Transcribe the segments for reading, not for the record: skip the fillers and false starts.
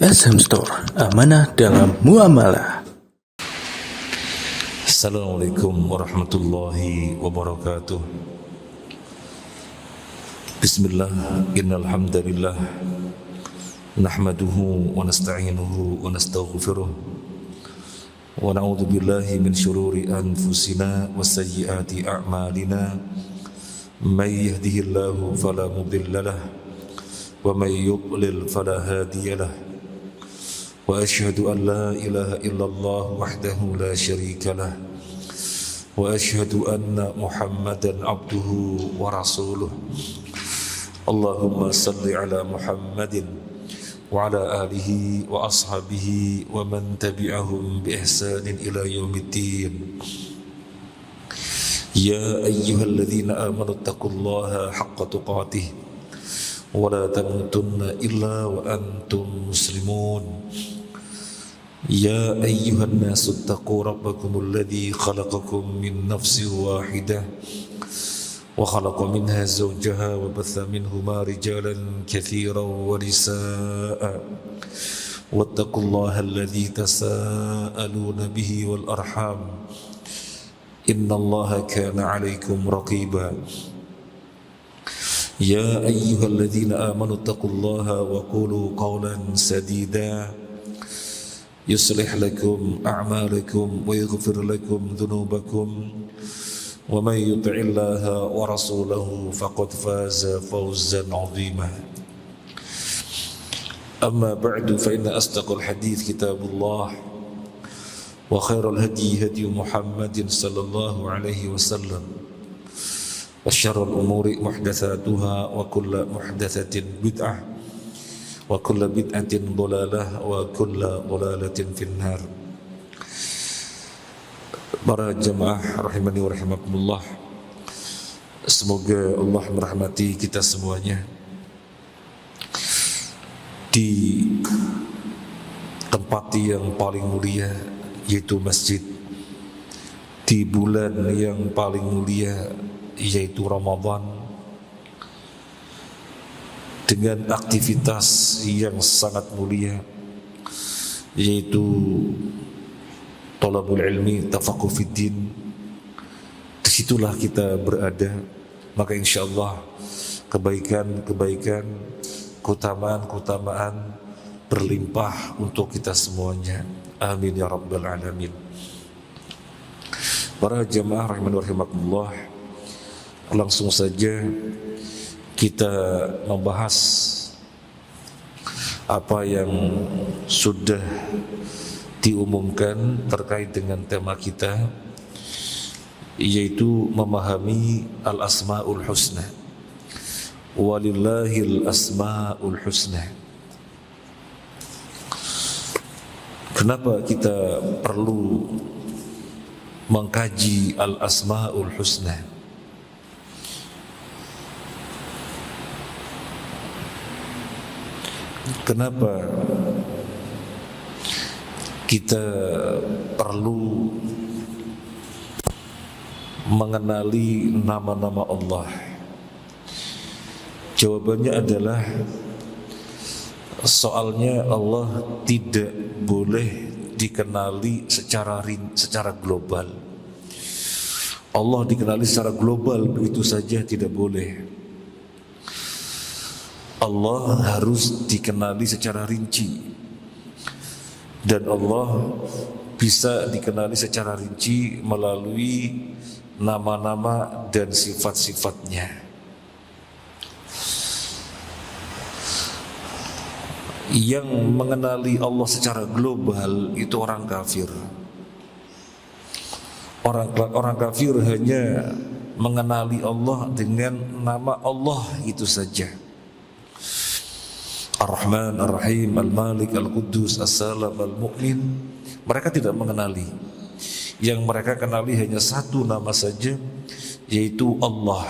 SM Store, amanah dalam muamalah. Assalamualaikum warahmatullahi wabarakatuh. Bismillah, innal hamdalillah nahmaduhu wa nasta'inuhu wa nastaghfiruh wa na'udzu billahi min shururi anfusina wa sayyiati a'malina. May yahdihillahu fala mudilla lahu wa may yudlil fala hadiya lahu. Wa asyhadu an la ilaha illallah wahdahu la syarika lah. Wa asyhadu anna Muhammadan abduhu wa rasuluh. Allahumma salli ala Muhammadin wa ala alihi wa ashabihi wa man tabi'ahum bi ihsanin ila yaumiddin. Ya ayyuhalladzina amanu taqullaha haqqa tuqatih wa la tamutunna illa wa antum muslimun. Ya ayyuhan nasu taqu rabbakumul ladzi khalaqakum min nafsin wahidah wa khalaqa minha zawjaha wa batha minhuma rijalan katsiran wa nisaa'a wattaqullaha alladzi tasaaluna bihi wal arham innallaha kana 'alaykum raqiba. Ya ayyuhalladzina amanu taqullaha wa qulu qawlan sadida yuslih lakum a'malakum wa yaghfir lakum dhunubakum wa may yuti'illaha wa rasulahu faqad faza fawzan 'azima. Amma ba'du, fa inna asdaqal hadits kitabullah wa khairal hadi hadi Muhammadin sallallahu alaihi wasallam wa syarrul umuri muhdatsatuha wa kullu muhdatsatin bid'ah wa kullu bid'atin dhalalah wa kullu dhalalatin finnar. Para jemaah rahimani wa rahimakumullah, semoga Allah merahmati kita semuanya di tempat yang paling mulia, yaitu masjid, di bulan yang paling mulia, yaitu Ramadan, dengan aktivitas yang sangat mulia, yaitu thalabul ilmi, tafaqquh fiddin. Disitulah kita berada, maka insyaallah kebaikan-kebaikan, keutamaan-keutamaan berlimpah untuk kita semuanya. Amin ya rabbal alamin. Para jemaah rahimani wa rahimakumullah, langsung saja kita membahas apa yang sudah diumumkan terkait dengan tema kita, yaitu memahami al-asma'ul husna. Walillahil asma'ul husna. Kenapa kita perlu mengkaji al-asma'ul husna? Kenapa kita perlu mengenali nama-nama Allah? Jawabannya adalah, soalnya Allah tidak boleh dikenali secara global. Allah dikenali secara global begitu saja tidak boleh. Allah harus dikenali secara rinci, dan Allah bisa dikenali secara rinci melalui nama-nama dan sifat-sifatnya. Yang mengenali Allah secara global itu orang kafir. Orang kafir hanya mengenali Allah dengan nama Allah itu saja. Ar-Rahman, Ar-Rahim, Al-Malik, Al-Quddus, As-Salam, Al-Mu'min. Mereka tidak mengenali. Yang mereka kenali hanya satu nama saja, yaitu Allah.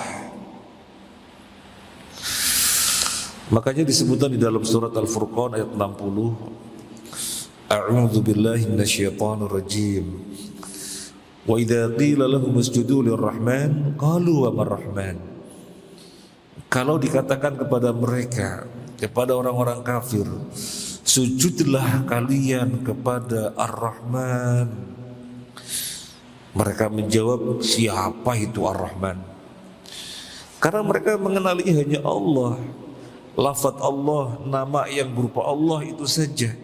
Makanya disebutkan di dalam surat Al-Furqan ayat 60, A'udzu billahi minasyaitonir rajim. Wa idza qila lahum isjudu lir-Rahman qalu wa mar-Rahman. Kalau dikatakan kepada mereka, kepada orang-orang kafir, sujudlah kalian kepada Ar-Rahman. Mereka menjawab, siapa itu Ar-Rahman? Karena mereka mengenali hanya Allah, lafaz Allah, nama yang berupa Allah itu saja.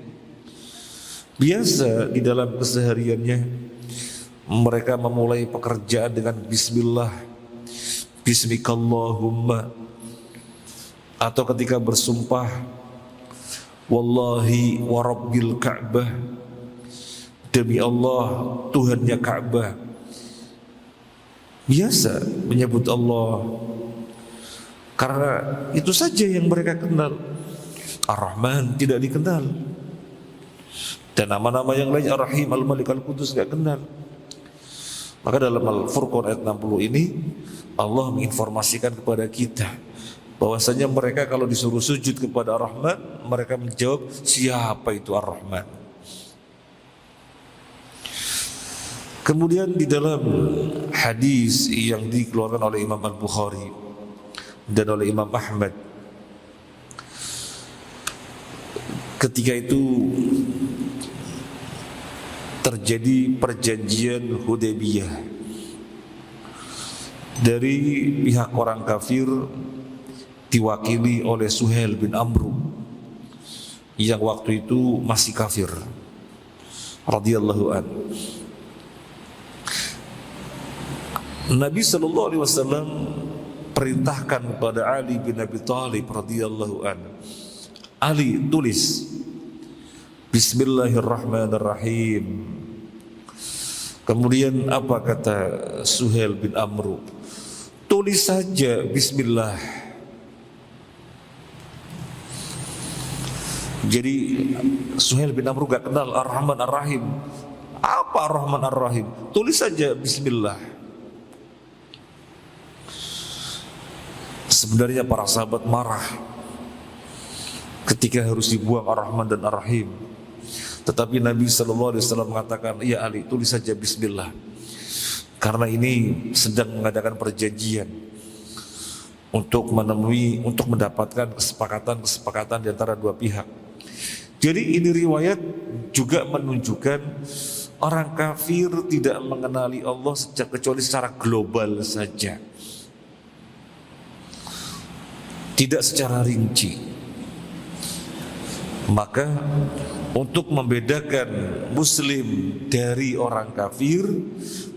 Biasa di dalam kesehariannya mereka memulai pekerjaan dengan bismillah, bismikallahumma, atau ketika bersumpah, wallahi warabbil Ka'bah, demi Allah Tuhannya Ka'bah. Biasa menyebut Allah karena itu saja yang mereka kenal. Ar-Rahman tidak dikenal, dan nama-nama yang lain Ar-Rahim, Al-Malik, Al-Qudus tidak kenal. Maka dalam Al-Furqan ayat 60 ini Allah menginformasikan kepada kita bahwasanya mereka kalau disuruh sujud kepada Ar-Rahman, mereka menjawab, siapa itu Ar-Rahman? Kemudian di dalam hadis yang dikeluarkan oleh Imam Al-Bukhari dan oleh Imam Ahmad, ketika itu terjadi perjanjian Hudaybiyah dari pihak orang kafir diwakili oleh Suhail bin Amru yang waktu itu masih kafir radhiyallahu an. Nabi sallallahu alaihi wasallam perintahkan kepada Ali bin Abi Thalib radhiyallahu an, Ali, tulis Bismillahirrahmanirrahim. Kemudian apa kata Suhail bin Amru? Tulis saja Bismillah. Jadi Suhail bin Amru gak kenal Ar-Rahman Ar-Rahim. Apa Ar-Rahman Ar-Rahim? Tulis saja Bismillah. Sebenarnya para sahabat marah ketika harus dibuang Ar-Rahman dan Ar-Rahim. Tetapi Nabi SAW mengatakan, iya Ali, tulis saja Bismillah. Karena ini sedang mengadakan perjanjian untuk menemui, untuk mendapatkan kesepakatan di antara dua pihak. Jadi ini riwayat juga menunjukkan orang kafir tidak mengenali Allah kecuali secara global saja, tidak secara rinci. Maka untuk membedakan Muslim dari orang kafir,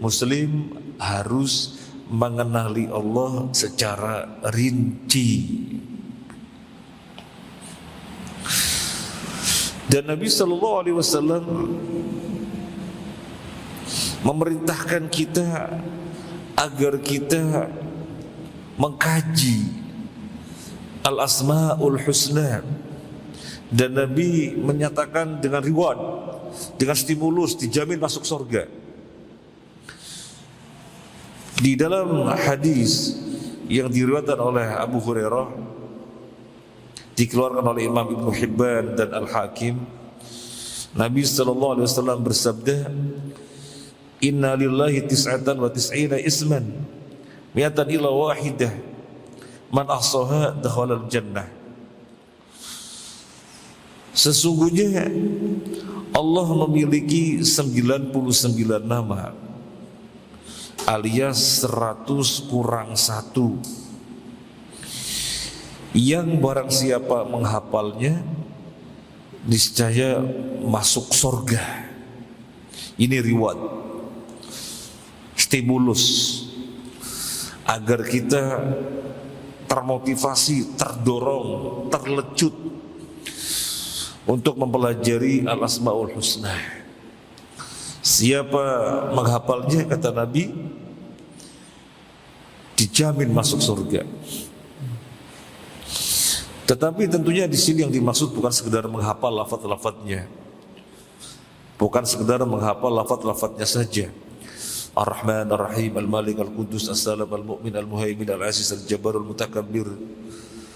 Muslim harus mengenali Allah secara rinci. Dan Nabi SAW memerintahkan kita agar kita mengkaji Al-Asma'ul Husna, dan Nabi menyatakan dengan reward, dengan stimulus, dijamin masuk surga. Di dalam hadis yang diriwayatkan oleh Abu Hurairah, dikeluarkan oleh Imam Ibnu Hibban dan Al-Hakim, Nabi SAW bersabda, Inna lillahi tis'atan wa tis'ina isman mi'atan illa wahidah man ahsaha dakhalal jannah. Sesungguhnya Allah memiliki 99 nama, alias 100 kurang 1, yang barang siapa menghafalnya niscaya masuk surga. Ini reward, stimulus agar kita termotivasi, terdorong, terlecut untuk mempelajari Al-Asma'ul Husna. Siapa menghafalnya, kata Nabi, dijamin masuk surga. Tetapi tentunya di sini yang dimaksud bukan sekedar menghafal lafaz-lafaznya, bukan sekedar menghafal lafaz-lafaznya saja. Ar-Rahman, Ar-Rahim, Al-Malik, Al-Qudus, As-Salam, Al-Mu'min, Al-Muhaimin, Al-Aziz, Al-Jabbar, Al-Mutakabbir,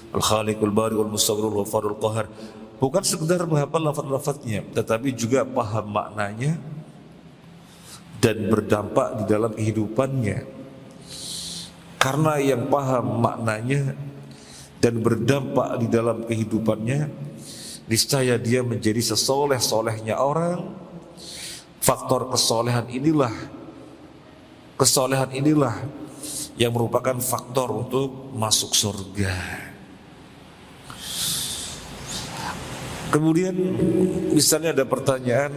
Al-Khaliq, Al-Bari, Al-Mustaghfir, Al-Ghaffar, Al-Qahar. Bukan sekedar menghafal lafaz-lafaznya, tetapi juga paham maknanya dan berdampak di dalam kehidupannya. Karena yang paham maknanya dan berdampak di dalam kehidupannya, niscaya dia menjadi sesoleh-solehnya orang. Faktor kesolehan inilah yang merupakan faktor untuk masuk surga. Kemudian misalnya ada pertanyaan,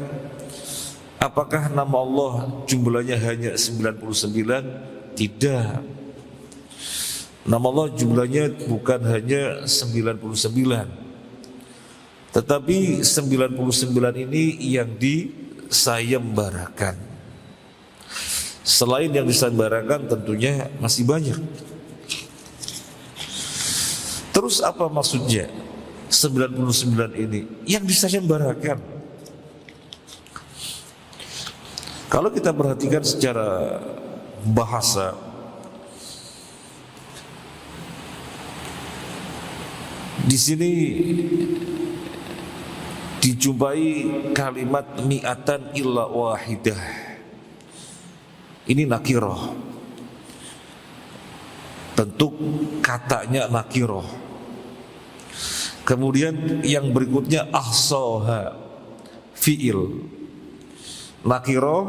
apakah nama Allah jumlahnya hanya 99? Tidak. Nama Allah jumlahnya bukan hanya 99, tetapi 99 ini yang disayembarakan. Selain yang disayembarakan tentunya masih banyak. Terus apa maksudnya 99 ini yang disayembarakan? Kalau kita perhatikan secara bahasa, di sini dijumpai kalimat mi'atan illa wahidah. Ini nakirah. Bentuk katanya nakirah. Kemudian yang berikutnya ahsaha, fi'il. Nakirah,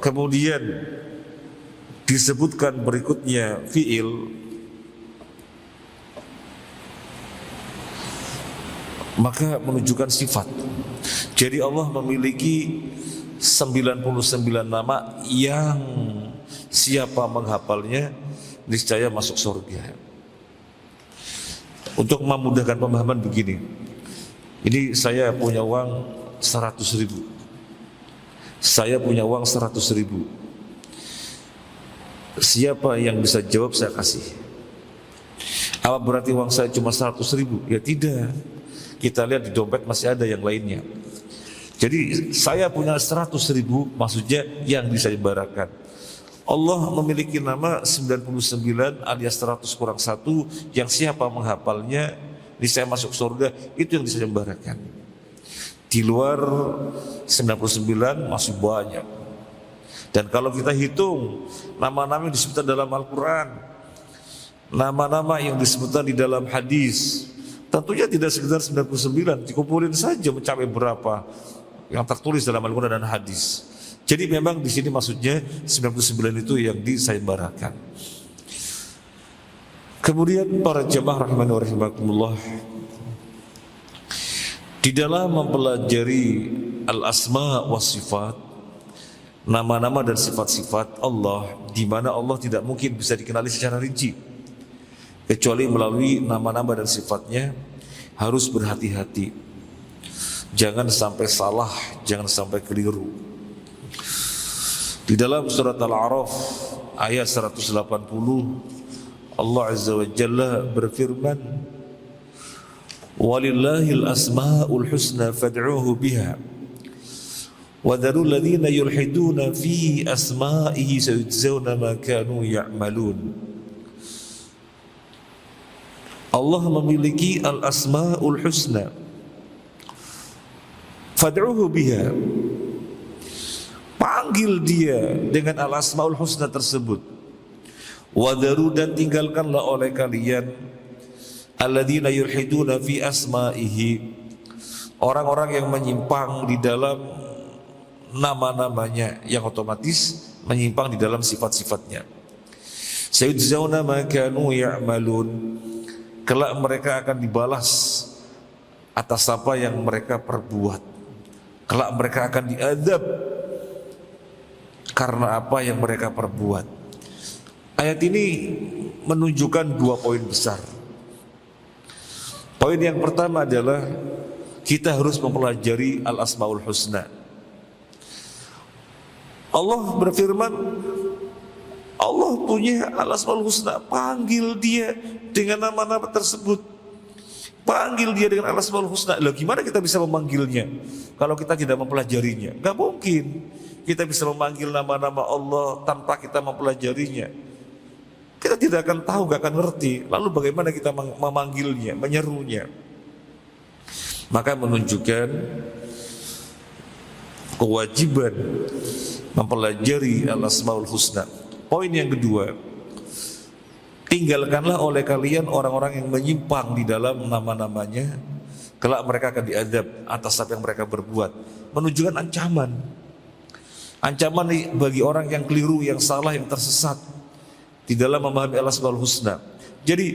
kemudian disebutkan berikutnya fi'il, maka menunjukkan sifat. Jadi Allah memiliki 99 nama yang siapa menghafalnya niscaya masuk surga. Untuk memudahkan pemahaman begini, ini saya punya uang 100.000, saya punya uang 100.000. Siapa yang bisa jawab saya kasih. Apa berarti uang saya cuma 100.000? Ya tidak. Kita lihat di dompet masih ada yang lainnya. Jadi saya punya 100.000, maksudnya yang disayembarakan. Allah memiliki nama 99 alias 100 kurang 1, yang siapa menghafalnya niscaya masuk surga, itu yang disayembarakan. Di luar 99 masih banyak. Dan kalau kita hitung nama-nama yang disebutkan dalam Al-Quran, nama-nama yang disebutkan di dalam hadis, tentunya tidak sekedar 99, dikumpulin saja mencapai berapa yang tertulis dalam Al-Quran dan hadis. Jadi memang di sini maksudnya 99 itu yang disayembarakan. Kemudian para jemaah rahimani wa rahimakumullah, di dalam mempelajari al-asma wa sifat, nama-nama dan sifat-sifat Allah, di mana Allah tidak mungkin bisa dikenali secara rinci kecuali melalui nama-nama dan sifatnya, harus berhati-hati. Jangan sampai salah, jangan sampai keliru. Di dalam surat Al-A'raf ayat 180, Allah Azza wa Jalla berfirman, "Walillahil asma'ul husna fad'uhu biha wa dharul ladzina yulhiduna fi asma'ihi sayujzauna ma kanu ya'malun." Allah memiliki al-asma'ul husna, fad'uhu biha, panggil dia dengan al-asma'ul husna tersebut. Wadharu, dan tinggalkanlah oleh kalian alladzina yulhiduna fi asma'ihi, orang-orang yang menyimpang di dalam nama-namanya, yang otomatis menyimpang di dalam sifat-sifatnya. Sayujzauna ma kanu ya'malun, kelak mereka akan dibalas atas apa yang mereka perbuat. Kelak mereka akan diadab karena apa yang mereka perbuat. Ayat ini menunjukkan dua poin besar. Poin yang pertama adalah kita harus mempelajari al-asmaul husna. Allah berfirman, Allah punya al-asmaul husna, panggil dia dengan nama-nama tersebut. Panggil dia dengan al-asmaul husna. Lah gimana kita bisa memanggilnya kalau kita tidak mempelajarinya? Gak mungkin kita bisa memanggil nama-nama Allah tanpa kita mempelajarinya. Kita tidak akan tahu, gak akan ngerti. Lalu bagaimana kita memanggilnya, menyerunya? Maka menunjukkan kewajiban mempelajari al-asmaul husna. Poin yang kedua, tinggalkanlah oleh kalian orang-orang yang menyimpang di dalam nama-namanya, kelak mereka akan diadab atas apa yang mereka berbuat, menunjukkan ancaman. Ancaman bagi orang yang keliru, yang salah, yang tersesat di dalam memahami Al-Asmaul Husna. Jadi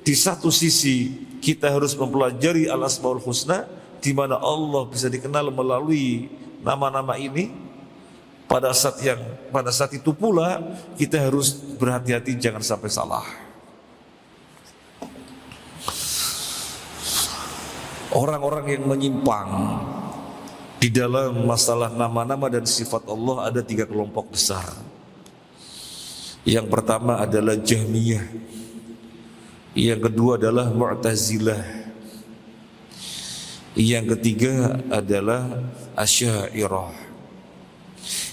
di satu sisi kita harus mempelajari Al-Asmaul Husna, di mana Allah bisa dikenal melalui nama-nama ini. Pada saat itu pula kita harus berhati-hati jangan sampai salah. Orang-orang yang menyimpang di dalam masalah nama-nama dan sifat Allah ada 3 kelompok besar. Yang pertama adalah Jahmiyah, yang kedua adalah Mu'tazilah, yang ketiga adalah Asy'ariyah.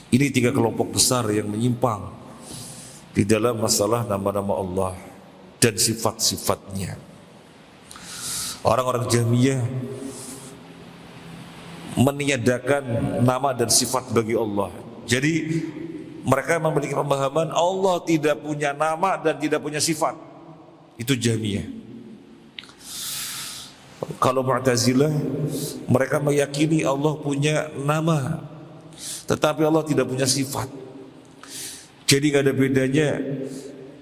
Ini 3 kelompok besar yang menyimpang di dalam masalah nama-nama Allah dan sifat-sifatnya. Orang-orang Jahmiyah meniadakan nama dan sifat bagi Allah. Jadi mereka memiliki pemahaman Allah tidak punya nama dan tidak punya sifat. Itu Jahmiyah. Kalau Mu'tazilah, mereka meyakini Allah punya nama, tetapi Allah tidak punya sifat. Jadi gak ada bedanya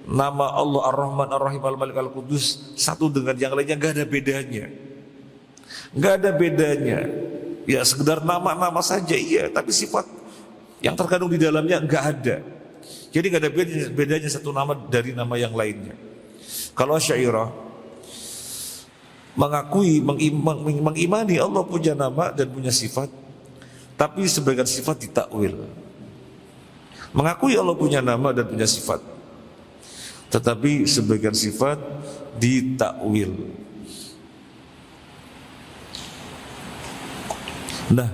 nama Allah Ar-Rahman, Ar-Rahim, Al-Malik, Al-Qudus satu dengan yang lainnya, gak ada bedanya. Gak ada bedanya. Ya sekedar nama-nama saja, iya, tapi sifat yang terkandung di dalamnya gak ada. Jadi gak ada bedanya satu nama dari nama yang lainnya. Kalau Asy'ariyah mengimani Allah punya nama dan punya sifat, tapi sebagian sifat ditakwil. Mengakui Allah punya nama dan punya sifat, tetapi sebagian sifat ditakwil. Nah,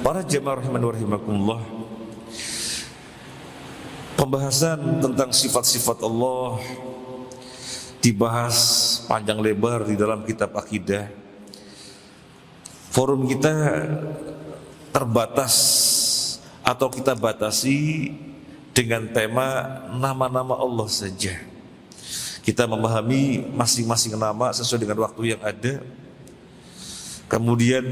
para jemaah rahimani wa rahimakumullah, pembahasan tentang sifat-sifat Allah dibahas panjang lebar di dalam kitab akidah. Forum kita terbatas atau kita batasi dengan tema nama-nama Allah saja. Kita memahami masing-masing nama sesuai dengan waktu yang ada. Kemudian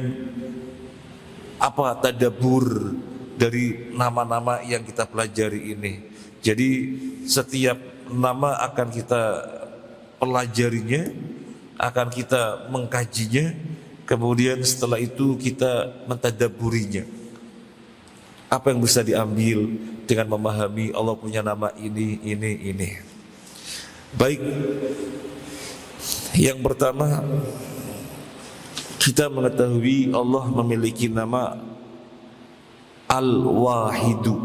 apa tadabbur dari nama-nama yang kita pelajari ini. Jadi setiap nama akan kita pelajarinya, akan kita mengkajinya, kemudian setelah itu kita mentadabburinya. Apa yang bisa diambil dengan memahami Allah punya nama ini. Baik, yang pertama kita mengetahui Allah memiliki nama Al-Wahidu.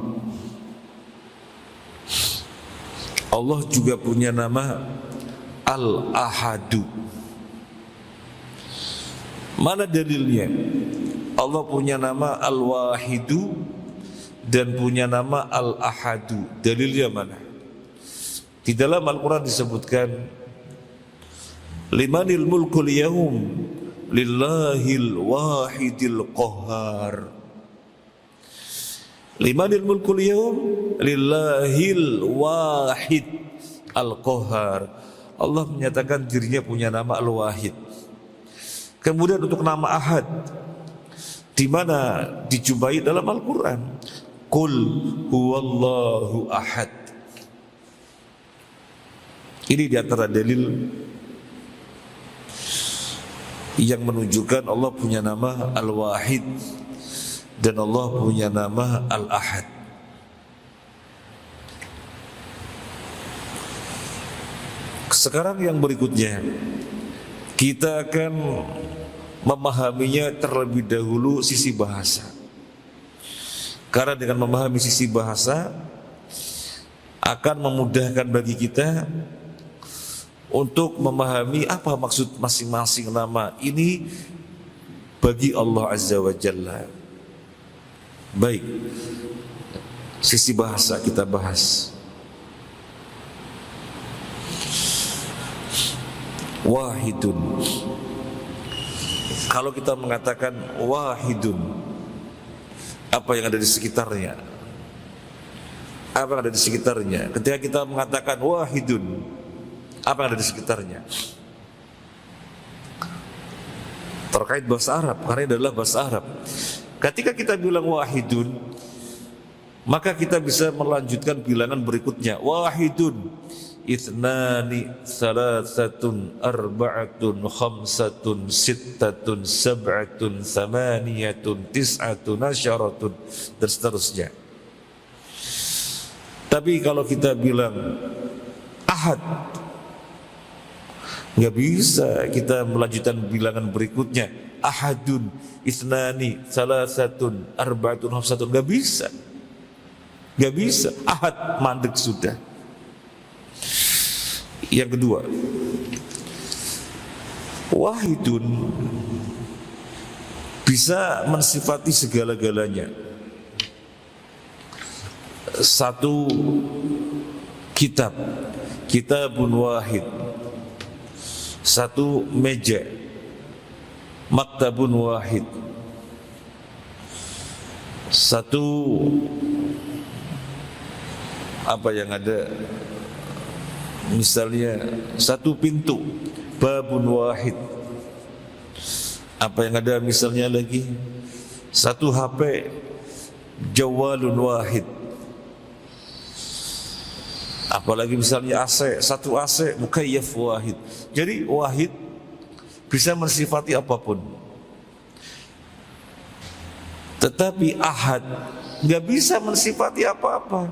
Allah juga punya nama Al-Ahadu. Mana dalilnya? Allah punya nama Al-Wahidu dan punya nama Al-Ahadu. Dalilnya mana? Di dalam Al-Quran disebutkan, limanil mulkul yawm lillahil wahidil qahhar. Limanil mulkul yawm lillahil wahid al-qahhar. Allah menyatakan dirinya punya nama Al-Wahid. Kemudian untuk nama Ahad, di mana dijumpai dalam Al-Quran, Qul huwallahu ahad. Ini diantara dalil yang menunjukkan Allah punya nama Al-Wahid dan Allah punya nama Al-Ahad. Sekarang yang berikutnya, kita akan memahaminya terlebih dahulu sisi bahasa. Karena dengan memahami sisi bahasa akan memudahkan bagi kita untuk memahami apa maksud masing-masing nama ini bagi Allah Azza wa Jalla. Baik, sisi bahasa kita bahas. Wahidun. Kalau kita mengatakan wahidun, apa yang ada di sekitarnya? Apa yang ada di sekitarnya? Ketika kita mengatakan wahidun, apa yang ada di sekitarnya? terkait bahasa Arab, karena ini adalah bahasa Arab. Ketika kita bilang wahidun, maka kita bisa melanjutkan bilangan berikutnya. Wahidun, ithnani, salasatun, arba'atun, khamsatun, sittatun, sab'atun, thamaniyatun, tis'atun, asyaratun, dan seterusnya. Tapi kalau kita bilang ahad, nggak bisa kita melanjutkan bilangan berikutnya. Ahadun, ithnani, salasatun, arba'atun, khamsatun, nggak bisa. Nggak bisa. Ahad mandek sudah. Yang kedua, wahidun bisa mensifati segala-galanya. Satu kitab, kitabun wahid. Satu meja, maktabun wahid. Satu apa yang ada, misalnya satu pintu, babun wahid. Apa yang ada misalnya lagi, satu HP, jawalun wahid. Apalagi misalnya AC, satu AC, mukayyaf wahid. Jadi wahid bisa mensifati apapun. Tetapi ahad nggak bisa mensifati apa-apa.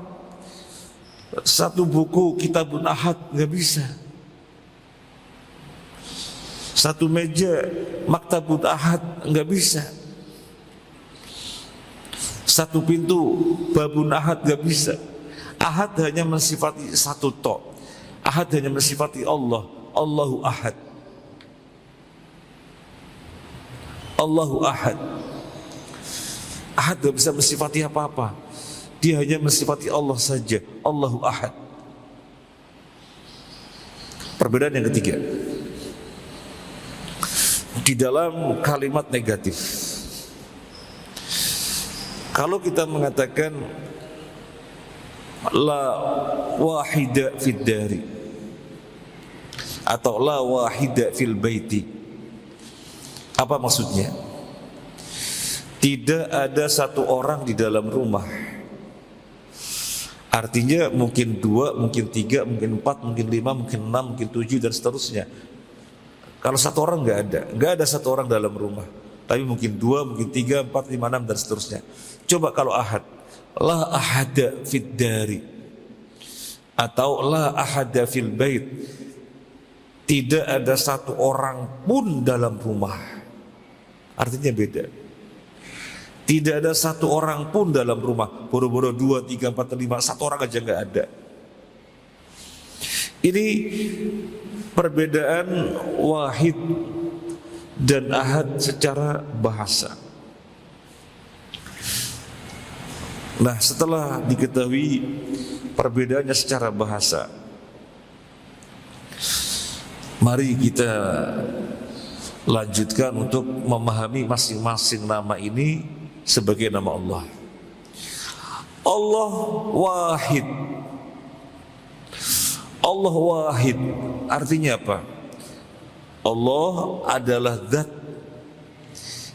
Satu buku kitabun ahad nggak bisa. Satu meja maktabun ahad nggak bisa. Satu pintu babun ahad nggak bisa. Ahad hanya mensifati satu tok. Ahad hanya mensifati Allah. Allahu ahad. Allahu ahad. Ahad tidak bisa mensifati apa-apa. Dia hanya mensifati Allah saja. Allahu ahad. Perbedaan yang ketiga, di dalam kalimat negatif, kalau kita mengatakan la wahida fid dari atau la wahida fil baiti, apa maksudnya? Tidak ada satu orang di dalam rumah. Artinya mungkin 2, mungkin 3, mungkin 4, mungkin 5, mungkin 6, mungkin 7 dan seterusnya. Kalau satu orang nggak ada satu orang dalam rumah. Tapi mungkin 2, mungkin 3, 4, 5, 6 dan seterusnya. Coba kalau ahad, la ahada fid dari atau la ahada fil bait, tidak ada satu orang pun dalam rumah. Artinya beda. Tidak ada satu orang pun dalam rumah. Boro-boro 2, 3, 4, 5, satu orang aja nggak ada. Ini perbedaan wahid dan ahad secara bahasa. Nah, setelah diketahui perbedaannya secara bahasa, mari kita lanjutkan untuk memahami masing-masing nama ini sebagai nama Allah. Allah wahid. Allah wahid artinya apa? Allah adalah zat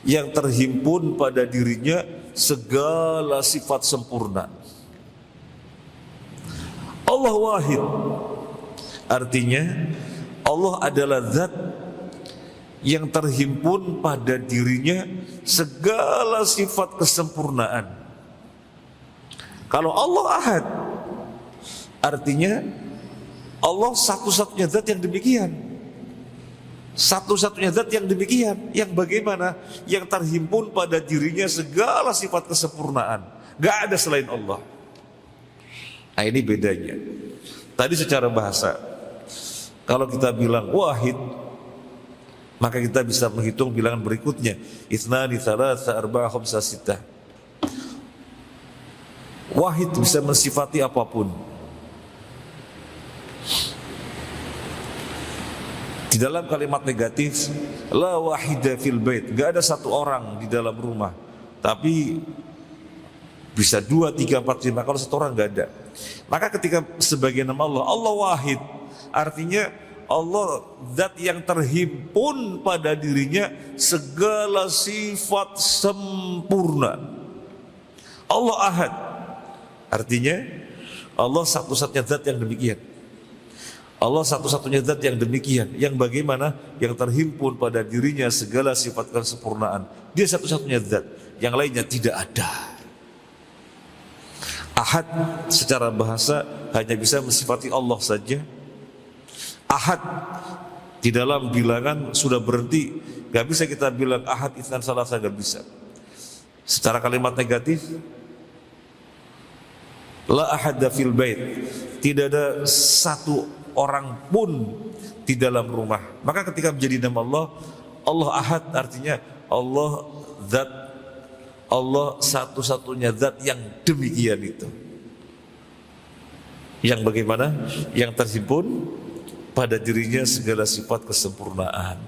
yang terhimpun pada dirinya segala sifat sempurna. Allah wahid artinya Allah adalah zat yang terhimpun pada dirinya segala sifat kesempurnaan. Kalau Allah ahad artinya Allah satu-satunya zat yang demikian. Satu-satunya zat yang demikian. Yang bagaimana? Yang terhimpun pada dirinya segala sifat kesempurnaan. Gak ada selain Allah. Nah, ini bedanya. Tadi secara bahasa, kalau kita bilang wahid, maka kita bisa menghitung bilangan berikutnya. Ithnani, thalatha, arba'a, khamsa, sittah. Wahid bisa mensifati apapun. Di dalam kalimat negatif, la wahida fil bait, gak ada satu orang di dalam rumah. Tapi bisa 2, 3, 4, 5. Kalau satu orang gak ada. Maka ketika sebagian nama Allah, Allah wahid, artinya Allah zat yang terhimpun pada dirinya segala sifat sempurna. Allah Ahad, artinya Allah satu-satunya zat yang demikian. Allah satu-satunya zat yang demikian, yang bagaimana? Yang terhimpun pada dirinya segala sifat kesempurnaan. Dia satu-satunya zat, yang lainnya tidak ada. Ahad secara bahasa hanya bisa mensifati Allah saja. Ahad di dalam bilangan sudah berhenti, gak bisa kita bilang ahad itsnan salasa, gak bisa. Secara kalimat negatif, la ahadda fil bait, tidak ada satu orang pun di dalam rumah. Maka ketika menjadi nama Allah, Allah Ahad artinya Allah zat, Allah satu-satunya zat yang demikian itu. Yang bagaimana? Yang terhimpun pada dirinya segala sifat kesempurnaan.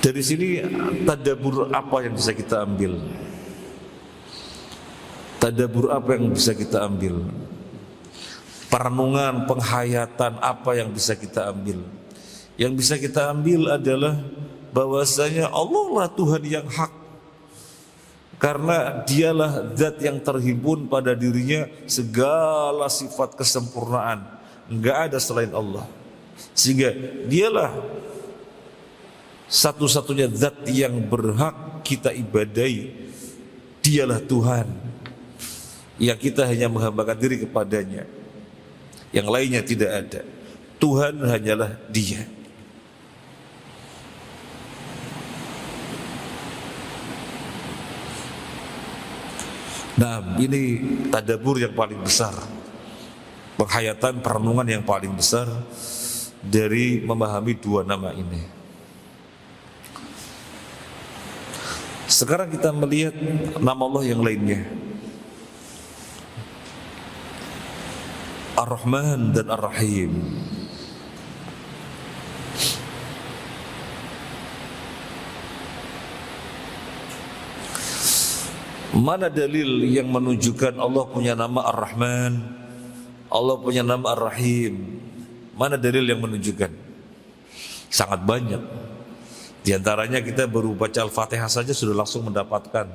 Dari sini tadabbur apa yang bisa kita ambil? Tadabbur apa yang bisa kita ambil? Perenungan, penghayatan apa yang bisa kita ambil? Yang bisa kita ambil adalah bahwasanya Allah lah Tuhan yang hak, karena dialah zat yang terhimpun pada dirinya segala sifat kesempurnaan, enggak ada selain Allah. Sehingga dialah satu-satunya zat yang berhak kita ibadahi. Dialah Tuhan yang kita hanya menghambakan diri kepadanya, yang lainnya tidak ada. Tuhan hanyalah Dia. Nah, ini tadabbur yang paling besar, penghayatan, perenungan yang paling besar dari memahami dua nama ini. Sekarang kita melihat nama Allah yang lainnya, Ar-Rahman dan Ar-Rahim. Mana dalil yang menunjukkan Allah punya nama Ar-Rahman, Allah punya nama Ar-Rahim? Mana dalil yang menunjukkan? Sangat banyak. Di antaranya kita baru baca Al-Fatihah saja sudah langsung mendapatkan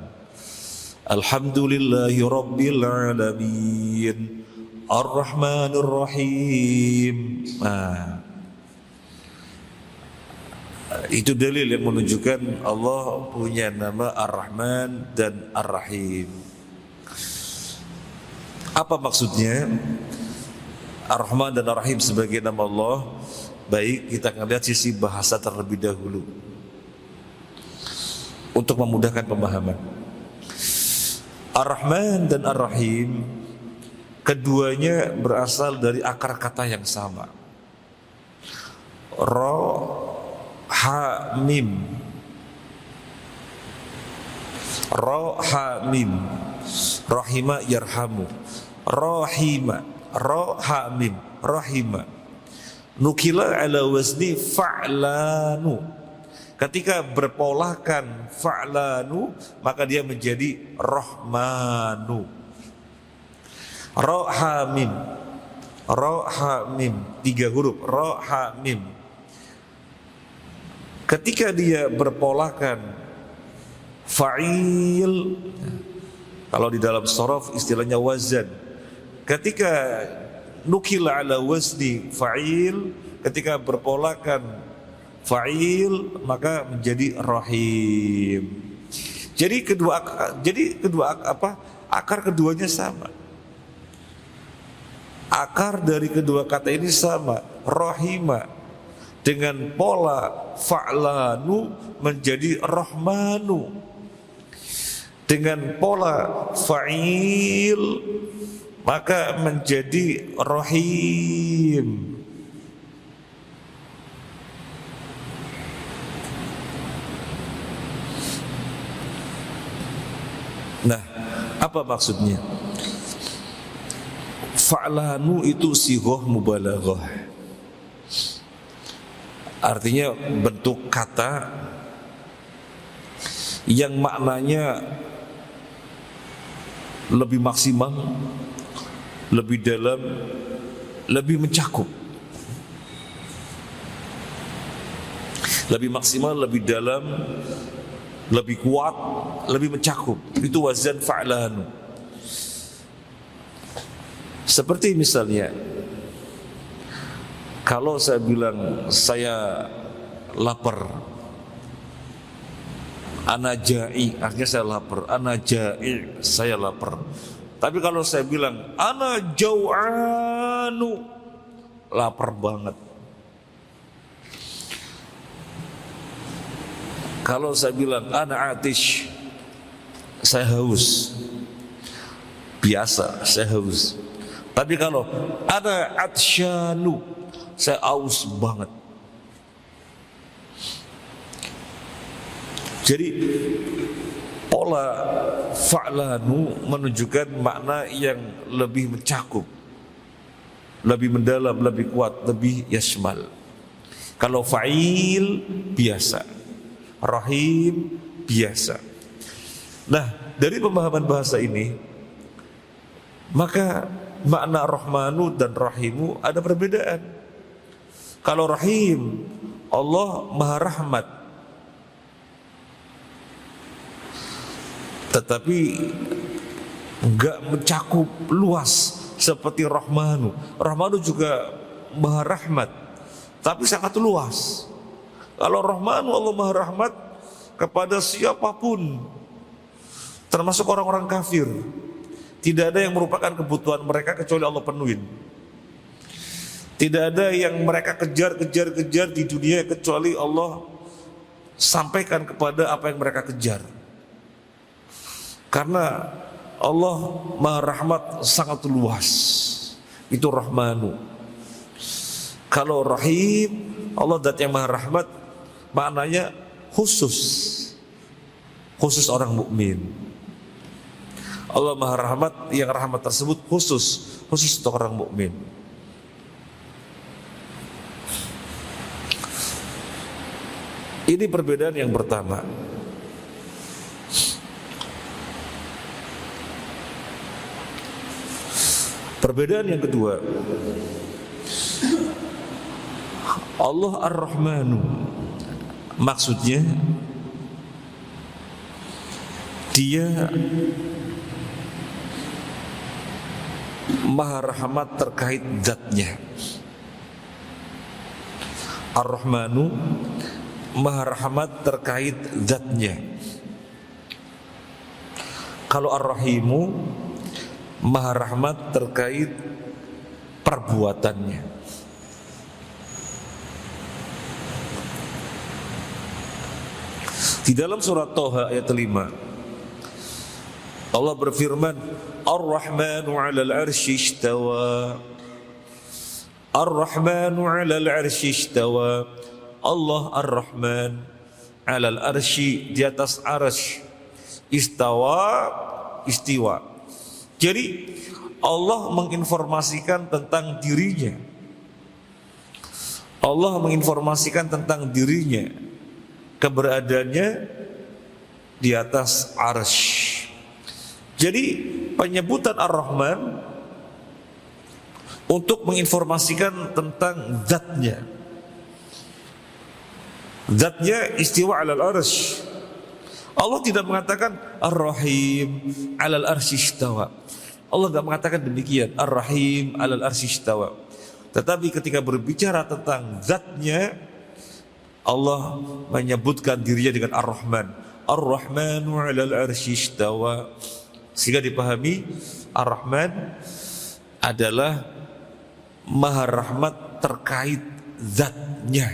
Alhamdulillahi Rabbil Alamin Ar-Rahmanir Rahim. Nah, itu dalil yang menunjukkan Allah punya nama Ar-Rahman dan Ar-Rahim. Apa maksudnya Ar-Rahman dan Ar-Rahim sebagai nama Allah? Baik, kita akan lihat sisi bahasa terlebih dahulu untuk memudahkan pemahaman. Ar-Rahman dan Ar-Rahim keduanya berasal dari akar kata yang sama. Ha mim, ra ha mim, rahima yarhamu, rahima, ra ha mim, rahima. Nukila ala wazni fa'lanu. Ketika berpolakan fa'lanu, maka dia menjadi rahmanu. Ra ha mim, ra ha mim, 3 huruf, ra ha mim. Ketika dia berpolakan fa'il, kalau di dalam shorof istilahnya wazan. Ketika nukila ala wazni fa'il, ketika berpolakan fa'il, maka menjadi rahim. Jadi kedua akar keduanya sama. Akar dari kedua kata ini sama, rahima. Dengan pola fa'lanu menjadi rahmanu. Dengan pola fa'il maka menjadi rahim. Nah, apa maksudnya? Fa'lanu itu sighah mubalaghah. Artinya bentuk kata yang maknanya lebih maksimal, lebih dalam, lebih mencakup. Lebih maksimal, lebih dalam, lebih kuat, lebih mencakup. Itu wazan fa'lan. Seperti misalnya, kalau saya bilang saya lapar, ana ja'i, artinya saya lapar. Ana ja'i, saya lapar. Tapi kalau saya bilang ana jau'anu, lapar banget. Kalau saya bilang ana atish, saya haus. Biasa, saya haus. Tapi kalau ana atsyanu, saya aus banget. Jadi pola fa'lanu menunjukkan makna yang lebih mencakup, lebih mendalam, lebih kuat, lebih yashmal. Kalau fa'il biasa, rahim biasa. Nah, dari pemahaman bahasa ini, maka makna rahmanu dan rahimu ada perbedaan. Kalau rahim, Allah maha rahmat, tetapi enggak mencakup luas seperti rahmanu. Rahmanu juga maha rahmat, tapi sangat luas. Kalau rahmanu, Allah maha rahmat kepada siapapun, termasuk orang-orang kafir. Tidak ada yang merupakan kebutuhan mereka kecuali Allah penuhin. Tidak ada yang mereka kejar di dunia kecuali Allah sampaikan kepada apa yang mereka kejar. Karena Allah maha rahmat sangat luas. Itu rahmanu. Kalau rahim, Allah zat yang maha rahmat, maknanya khusus orang mukmin. Allah maha rahmat, yang rahmat tersebut khusus untuk orang mukmin. Ini perbedaan yang pertama. Perbedaan yang kedua, Allah Ar-Rahmanu, maksudnya Dia maha rahmat terkait zatnya. Ar-Rahmanu maha rahmat terkait zatnya. Kalau Ar-Rahimu maha rahmat terkait perbuatannya. Di dalam surat Toha ayat 5, Allah berfirman, Ar-Rahmanu 'alal 'arsy istawa. Ar-Rahmanu 'alal 'arsy istawa. Allah Ar-Rahman 'alal 'arsy, di atas arsy. Istawa, istiwa. Jadi Allah menginformasikan tentang dirinya. Allah menginformasikan tentang dirinya, keberadaannya di atas arsy. Jadi penyebutan Ar-Rahman untuk menginformasikan tentang zatnya. Zatnya istiwa 'alal arsy. Allah tidak mengatakan Ar-Rahim 'alal arsy istawa. Allah tidak mengatakan demikian, Ar-Rahim 'alal arsy istawa. Tetapi ketika berbicara tentang zatnya, Allah menyebutkan dirinya dengan Ar-Rahman. Ar-Rahmanu 'alal arsy istawa. Sehingga dipahami Ar-Rahman adalah maha rahmat terkait zatnya.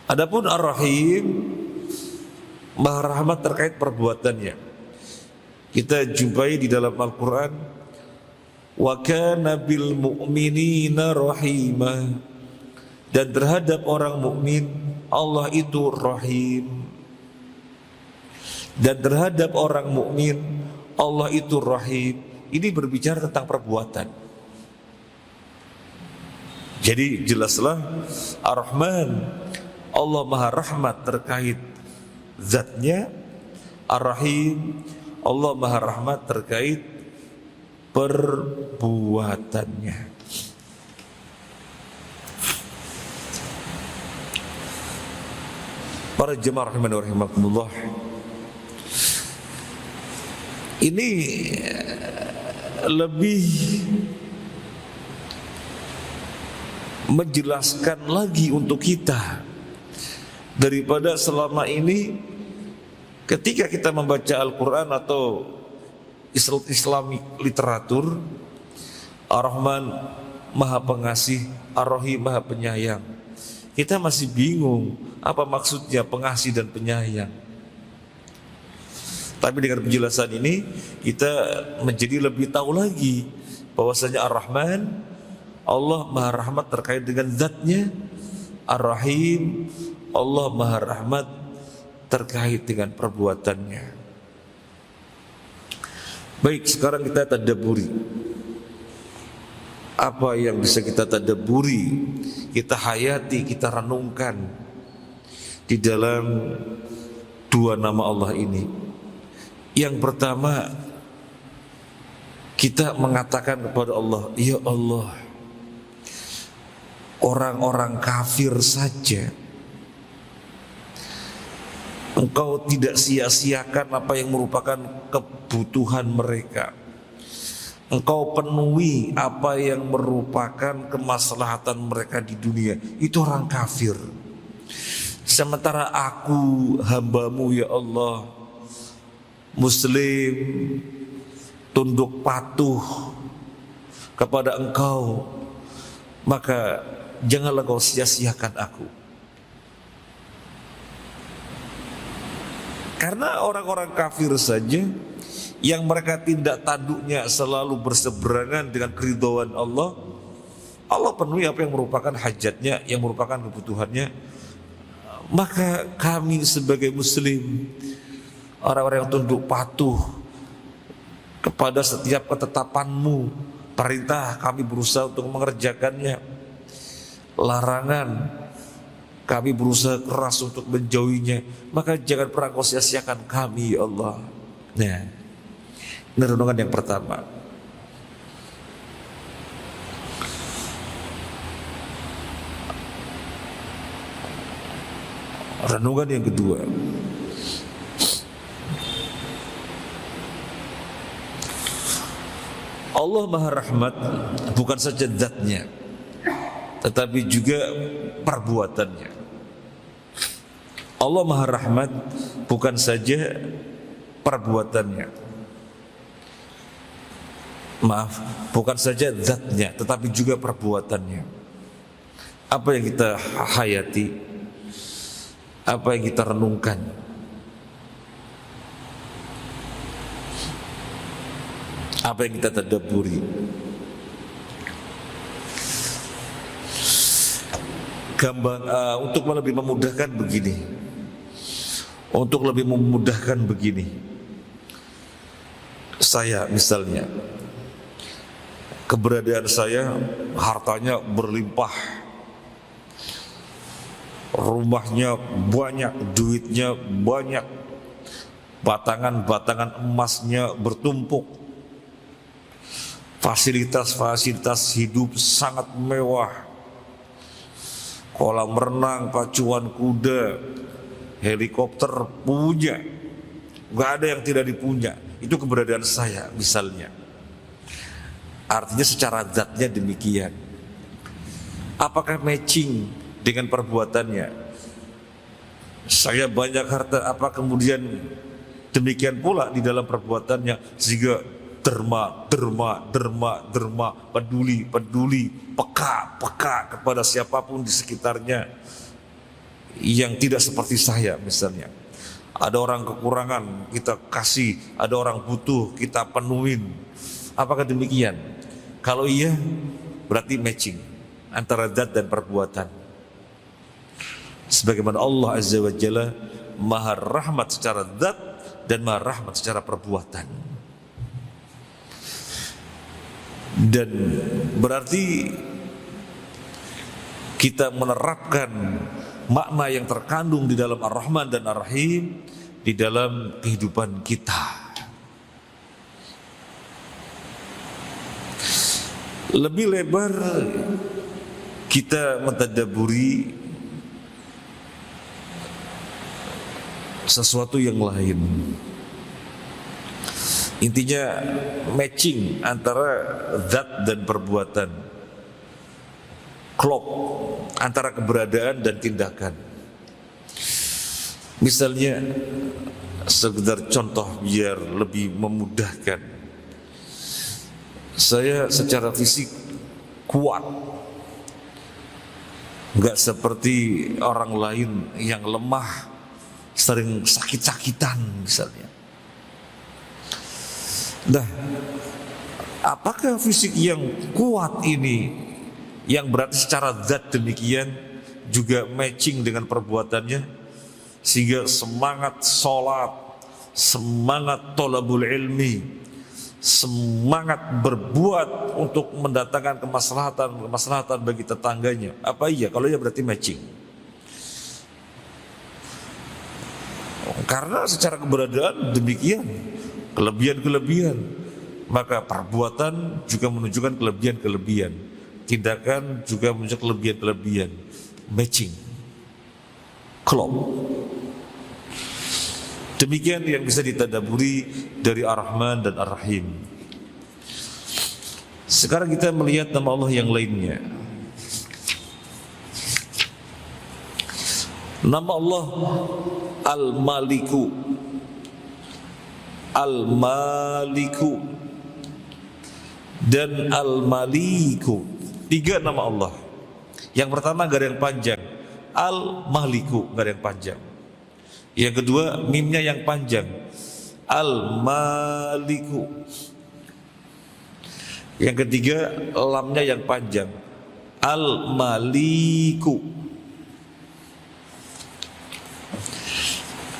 Adapun Ar-Rahim maha rahmat terkait perbuatannya. Kita jumpai di dalam Al-Quran, wa kana bil mu'minina rahima, dan terhadap orang mukmin Allah itu rahim. Dan terhadap orang mukmin Allah itu rahim. Ini berbicara tentang perbuatan. Jadi jelaslah Ar-Rahman, Allah maha rahmat terkait zatnya. Ar-Rahim, Allah Maha Rahmat terkait perbuatannya. Para jemaah rahimani wa rahimakumullah, ini lebih menjelaskan lagi untuk kita daripada selama ini ketika kita membaca Al-Quran atau Islamic literatur. Ar-Rahman Maha Pengasih, Ar-Rahim Maha Penyayang. Kita masih bingung apa maksudnya pengasih dan penyayang. Tapi dengan penjelasan ini kita menjadi lebih tahu lagi bahwasanya Ar-Rahman, Allah Maha Rahmat terkait dengan zatnya. Ar-Rahim, Allah Maha Rahmat terkait dengan perbuatannya. Baik, sekarang kita tadabburi. Apa yang bisa kita tadabburi, kita hayati, kita renungkan di dalam dua nama Allah ini. Yang pertama, kita mengatakan kepada Allah, ya Allah, orang-orang kafir saja Engkau tidak sia-siakan apa yang merupakan kebutuhan mereka. Engkau penuhi apa yang merupakan kemaslahatan mereka di dunia. Itu orang kafir. Sementara aku, hambamu ya Allah, Muslim, tunduk patuh kepada Engkau, maka janganlah Engkau sia-siakan aku. Karena orang-orang kafir saja yang mereka tindak tanduknya selalu berseberangan dengan keridhaan Allah, Allah penuhi apa yang merupakan hajatnya, yang merupakan kebutuhannya. Maka kami sebagai Muslim, orang-orang yang tunduk patuh kepada setiap ketetapanmu, perintah kami berusaha untuk mengerjakannya, larangan kami berusaha keras untuk menjauhinya, maka jangan pernah kau sia-siakan kami ya Allah. Nah, ini renungan yang pertama. Renungan yang kedua, Allah Maha Rahmat bukan saja zatnya, tetapi juga perbuatannya. Allah Maha Rahmat bukan saja perbuatannya, maaf, bukan saja zatnya, tetapi juga perbuatannya. Apa yang kita hayati, apa yang kita renungkan, apa yang kita tadabburi. Untuk lebih memudahkan begini, untuk lebih memudahkan begini, saya misalnya, keberadaan saya, hartanya berlimpah, rumahnya banyak, duitnya banyak, batangan-batangan emasnya bertumpuk, fasilitas-fasilitas hidup sangat mewah, kolam renang, pacuan kuda, helikopter punya, gak ada yang tidak dipunya. Itu keberadaan saya misalnya. Artinya secara zatnya demikian. Apakah matching dengan perbuatannya? Saya banyak harta, apa kemudian demikian pula di dalam perbuatannya, sehingga derma, peduli, peka kepada siapapun di sekitarnya yang tidak seperti saya misalnya. Ada orang kekurangan, kita kasih. Ada orang butuh, kita penuhin. Apakah demikian? Kalau iya, berarti matching antara zat dan perbuatan. Sebagaimana Allah Azza wa Jalla Maha Rahmat secara zat dan Maha Rahmat secara perbuatan. Dan berarti kita menerapkan makna yang terkandung di dalam Ar-Rahman dan Ar-Rahim di dalam kehidupan kita. Lebih lebar kita mentadabburi sesuatu yang lain. Intinya matching antara zat dan perbuatan, klop antara keberadaan dan tindakan. Misalnya sekedar contoh biar lebih memudahkan. Saya secara fisik kuat, nggak seperti orang lain yang lemah, sering sakit-sakitan misalnya. Nah, apakah fisik yang kuat ini, yang berarti secara zat demikian, juga matching dengan perbuatannya, sehingga semangat sholat, semangat thalabul ilmi, semangat berbuat untuk mendatangkan kemaslahatan bagi tetangganya? Apa iya? Kalau iya berarti matching. Karena secara keberadaan demikian, kelebihan-kelebihan, maka perbuatan juga menunjukkan kelebihan-kelebihan, tindakan juga menunjukkan kelebihan-kelebihan, matching, klop. Demikian yang bisa ditadaburi dari Ar-Rahman dan Ar-Rahim. Sekarang kita melihat nama Allah yang lainnya. Nama Allah Al-Maliku. Al-Maliku dan Al-Maliku. 3 nama Allah. Yang pertama gak ada yang panjang, Al-Maliku, gak ada yang panjang. Yang kedua mimnya yang panjang, Al-Maliku. Yang ketiga lamnya yang panjang, Al-Maliku.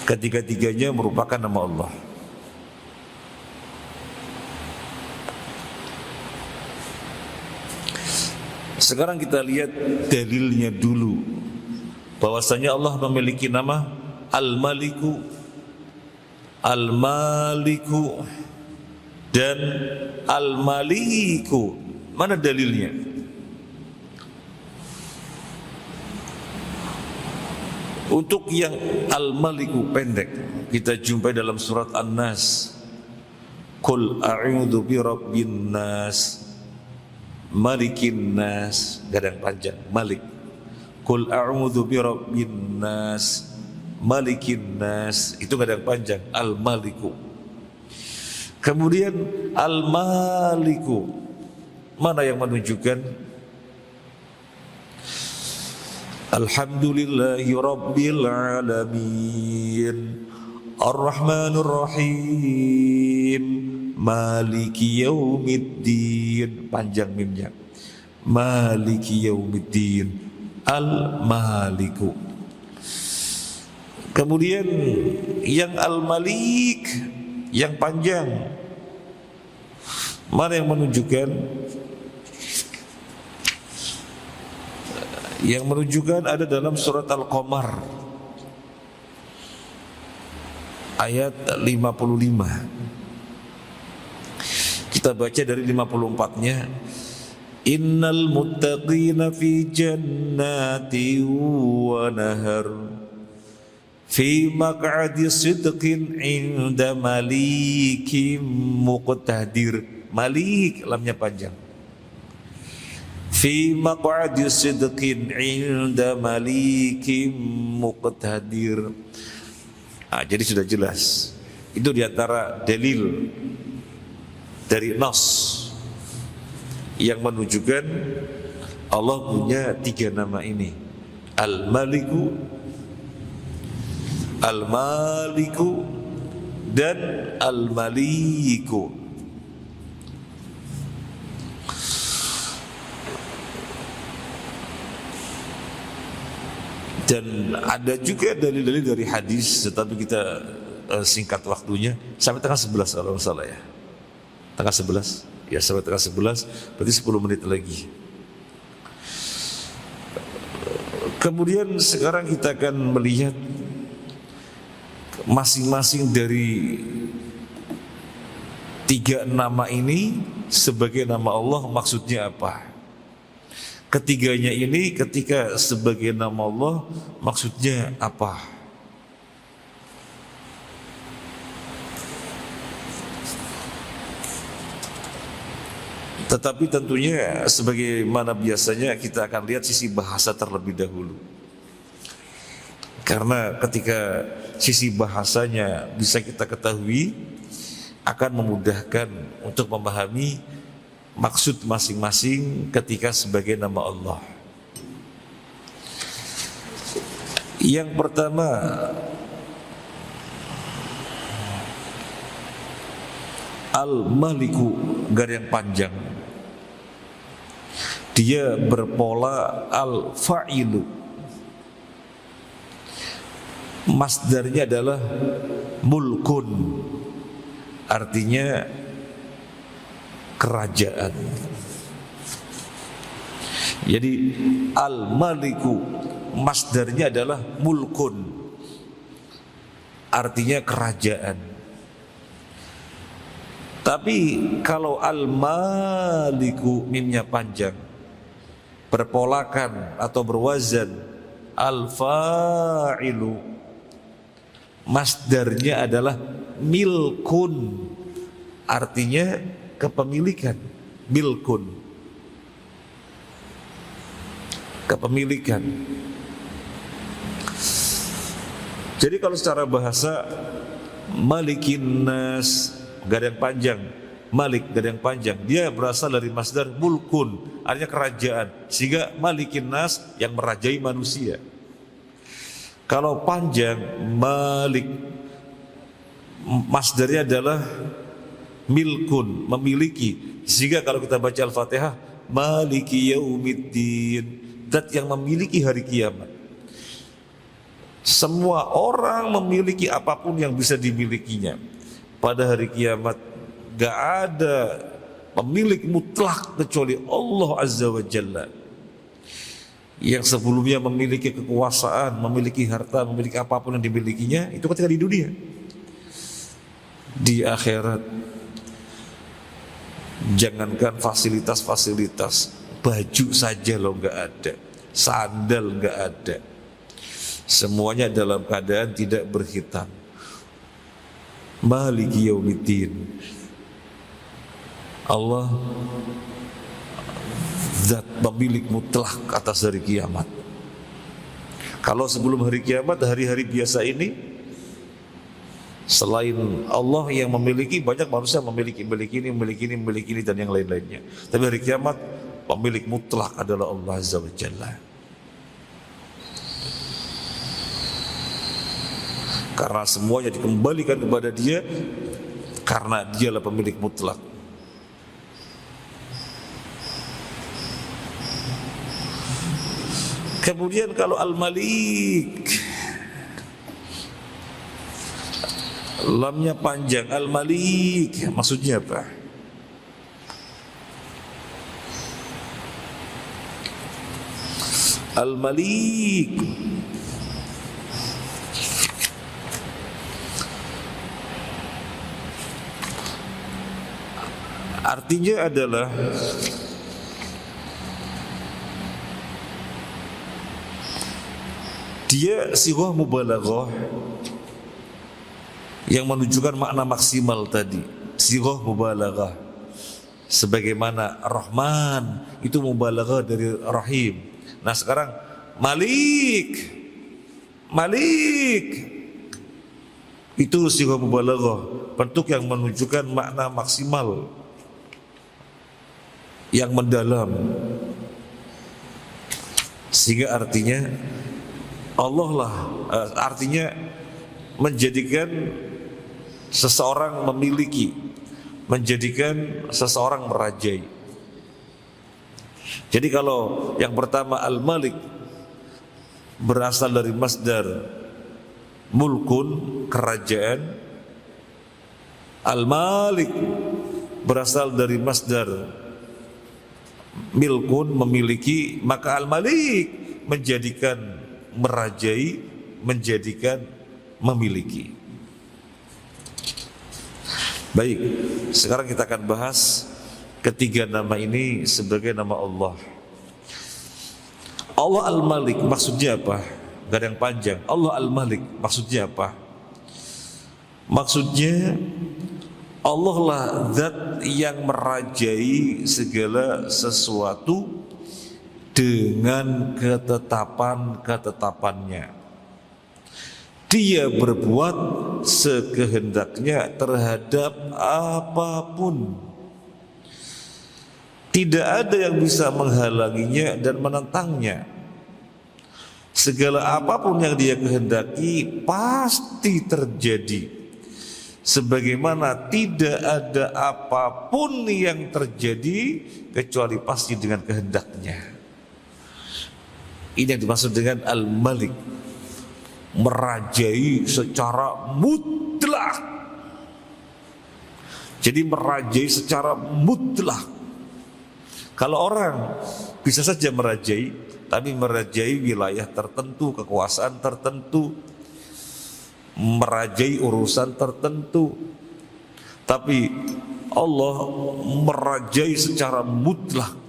Ketiga-tiganya merupakan nama Allah. Sekarang kita lihat dalilnya dulu, bahwasanya Allah memiliki nama Al-Maliku, Al-Maliku dan Al-Maliku. Mana dalilnya? Untuk yang Al-Maliku pendek kita jumpai dalam surat An-Nas. Qul a'udzu birabbin nas, malikin nas, gak ada yang panjang, Malik. Qul a'udzu birabbin nas, malikin nas, itu gak ada yang panjang, Al-Maliku. Kemudian Al-Maliku, mana yang menunjukkan Alhamdulillahi Rabbil Alamin, Ar-Rahmanur Rahim, Maliki Yaumiddin, panjang mimnya, Maliki Yaumiddin, Al-Maliku. Kemudian yang Al-Malik, yang panjang, mana yang menunjukkan? Yang menunjukkan ada dalam surat Al-Qamar ayat 55. Kita baca dari 54-nya. Innal muttaqina fi jannati wa nahar fi maq'adi sidqin 'inda malikim muqtadir. Malik lamnya panjang. Fi maq'adi sidqin 'inda malikim muqtadir. Jadi sudah jelas. Itu diantara dalil dari Nas yang menunjukkan Allah punya 3 nama ini, Al-Maliku, Al-Maliku dan Al-Maliku. Dan ada juga dalil-dalil dari hadis, tetapi kita singkat waktunya sampai tengah 11 kalau nggak salah ya. Tengah 11, ya sampai tengah 11, berarti 10 menit lagi. Kemudian sekarang kita akan melihat masing-masing dari 3 nama ini sebagai nama Allah maksudnya apa? Ketiganya ini ketika sebagai nama Allah maksudnya apa? Tetapi tentunya sebagaimana biasanya kita akan lihat sisi bahasa terlebih dahulu. Karena ketika sisi bahasanya bisa kita ketahui, akan memudahkan untuk memahami maksud masing-masing ketika sebagai nama Allah. Yang pertama, Al-Maliku, garis panjang. Dia berpola al-fa'ilu. Masdarnya adalah mulkun, artinya kerajaan. Jadi al-maliku masdarnya adalah mulkun, artinya kerajaan. Tapi kalau al-maliku mimnya panjang, berpolakan atau berwazan al-fa'ilu, masdarnya adalah milkun, artinya kepemilikan. Milkun, kepemilikan. Jadi kalau secara bahasa malikin nas, garis panjang, malik garis panjang, dia berasal dari masdar mulkun, artinya kerajaan, sehingga malikin nas yang merajai manusia. Kalau panjang, malik masdarnya adalah milkun, memiliki, sehingga kalau kita baca Al-Fatihah, maliki yaumiddin, zat yang memiliki hari kiamat. Semua orang memiliki apapun yang bisa dimilikinya. Pada hari kiamat gak ada pemilik mutlak kecuali Allah Azza wa Jalla. Yang sebelumnya memiliki kekuasaan, memiliki harta, memiliki apapun yang dimilikinya, itu ketika di dunia. Di akhirat, jangankan fasilitas-fasilitas, baju saja lo gak ada, sandal gak ada, semuanya dalam keadaan tidak berhitam. Maliki yaumiddin, Allah zat pemilik mutlak atas hari kiamat. Kalau sebelum hari kiamat, hari-hari biasa ini, selain Allah yang memiliki, banyak manusia memiliki ini dan yang lain-lainnya. Tapi hari kiamat pemilik mutlak adalah Allah Azza wa Jalla. Karena semuanya dikembalikan kepada Dia, karena Dialah pemilik mutlak. Kemudian kalau Al-Malik, lamnya panjang, Al-Malik maksudnya apa? Al-Malik artinya adalah dia sighah mubalaghah yang menunjukkan makna maksimal tadi. Sighah mubalaghah, sebagaimana Rahman itu mubalaghah dari Rahim. Nah sekarang Malik, Malik itu sighah mubalaghah, bentuk yang menunjukkan makna maksimal yang mendalam, sehingga artinya Allah lah, artinya menjadikan seseorang memiliki, menjadikan seseorang merajai. Jadi kalau yang pertama Al-Malik berasal dari masdar mulkun, kerajaan. Al-Malik berasal dari masdar milkun, memiliki. Maka Al-Malik menjadikan merajai, menjadikan memiliki. Baik, sekarang kita akan bahas ketiga nama ini sebagai nama Allah. Allah Al-Malik maksudnya apa? Gak ada yang panjang. Allah Al-Malik maksudnya apa? Maksudnya Allah lah zat yang merajai segala sesuatu dengan ketetapan-ketetapannya. Dia berbuat sekehendaknya terhadap apapun. Tidak ada yang bisa menghalanginya dan menentangnya. Segala apapun yang dia kehendaki pasti terjadi. Sebagaimana tidak ada apapun yang terjadi kecuali pasti dengan kehendaknya. Ini yang dimaksud dengan Al-Malik, merajai secara mutlak. Jadi merajai secara mutlak. Kalau orang bisa saja merajai, tapi merajai wilayah tertentu, kekuasaan tertentu, merajai urusan tertentu. Tapi Allah merajai secara mutlak.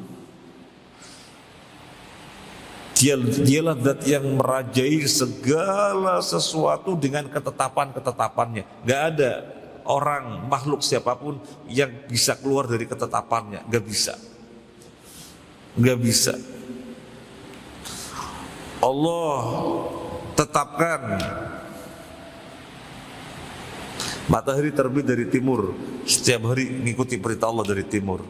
Dialah zat yang merajai segala sesuatu dengan ketetapan-ketetapannya. Gak ada orang, makhluk siapapun yang bisa keluar dari ketetapannya. Gak bisa. Gak bisa. Allah tetapkan matahari terbit dari timur, setiap hari mengikuti perintah Allah dari timur.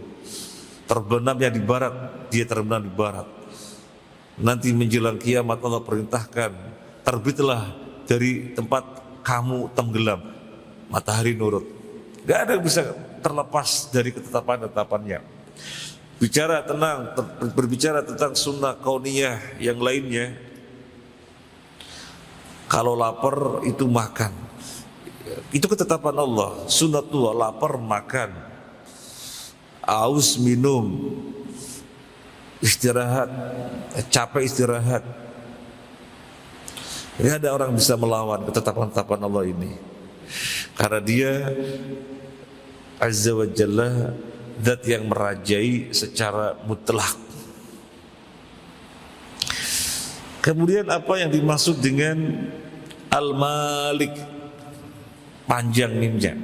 Terbenamnya di barat, dia terbenam di barat. Nanti menjelang kiamat Allah perintahkan, terbitlah dari tempat kamu tenggelam, matahari nurut. Gak ada yang bisa terlepas dari ketetapan-ketetapannya. Berbicara tentang sunnah kauniyah yang lainnya, kalau lapar itu makan, itu ketetapan Allah. Sunnatullah, lapar makan, aus minum, istirahat, capek istirahat. Ini ada orang bisa melawan ketetapan-ketetapan Allah ini, karena dia Azza wa Jalla zat yang merajai secara mutlak. Kemudian apa yang dimaksud dengan Al-Malik? Panjang mimnya.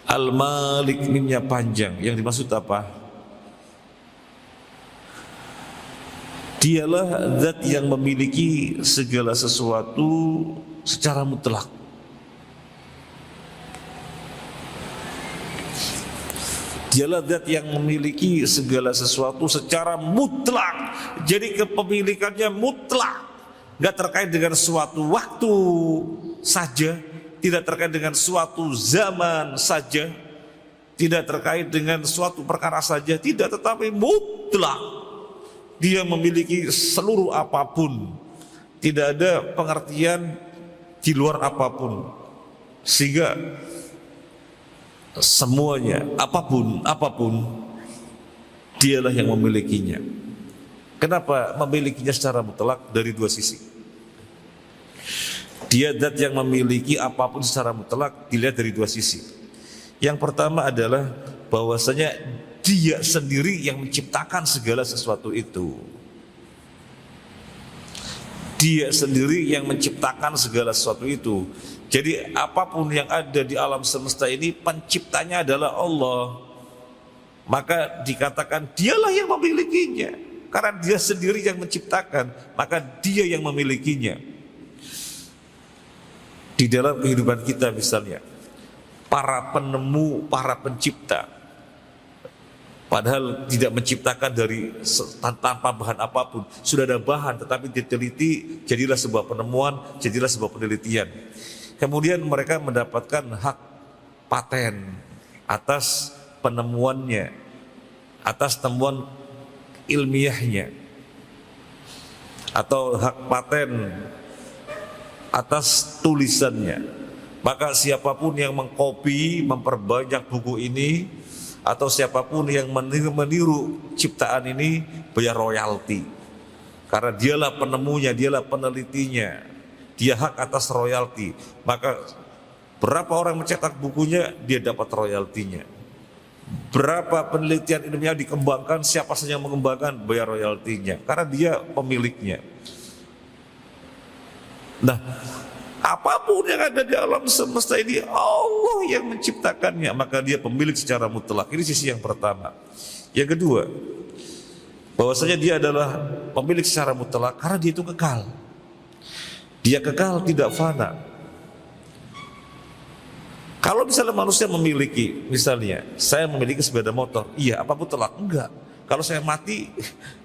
Al-Malik mimnya panjang. Yang dimaksud apa? Dialah zat yang memiliki segala sesuatu secara mutlak. Dialah zat yang memiliki segala sesuatu secara mutlak. Jadi kepemilikannya mutlak, gak terkait dengan suatu waktu saja, tidak terkait dengan suatu zaman saja, tidak terkait dengan suatu perkara saja, tidak, tetapi mutlak. Dia memiliki seluruh apapun, tidak ada pengertian di luar apapun, sehingga semuanya, apapun dialah yang memilikinya. Kenapa memilikinya secara mutlak? Dari dua sisi. Dia zat yang memiliki apapun secara mutlak dilihat dari dua sisi. Yang pertama adalah bahwasanya dia sendiri yang menciptakan segala sesuatu itu. Dia sendiri yang menciptakan segala sesuatu itu. Jadi apapun yang ada di alam semesta ini, penciptanya adalah Allah. Maka dikatakan dialah yang memilikinya. Karena dia sendiri yang menciptakan, maka dia yang memilikinya. Di dalam kehidupan kita misalnya, para penemu, para pencipta, padahal tidak menciptakan dari tanpa bahan apapun. Sudah ada bahan, tetapi diteliti, jadilah sebuah penemuan, jadilah sebuah penelitian. Kemudian mereka mendapatkan hak paten atas penemuannya, atas temuan ilmiahnya, atau hak paten atas tulisannya. Maka siapapun yang mengkopi, memperbanyak buku ini, atau siapapun yang meniru ciptaan ini, bayar royalti. Karena dialah penemunya, dialah penelitinya, dia hak atas royalti. Maka berapa orang mencetak bukunya, dia dapat royaltinya. Berapa penelitian ilmiah dikembangkan, siapa saja yang mengembangkan, bayar royaltinya, karena dia pemiliknya. Nah, apapun yang ada di alam semesta ini Allah yang menciptakannya, maka dia pemilik secara mutlak. Ini sisi yang pertama. Yang kedua, bahwasanya dia adalah pemilik secara mutlak karena dia itu kekal. Dia kekal, tidak fana. Kalau misalnya manusia memiliki, misalnya saya memiliki sepeda motor, iya, apa mutlak? Enggak. Kalau saya mati,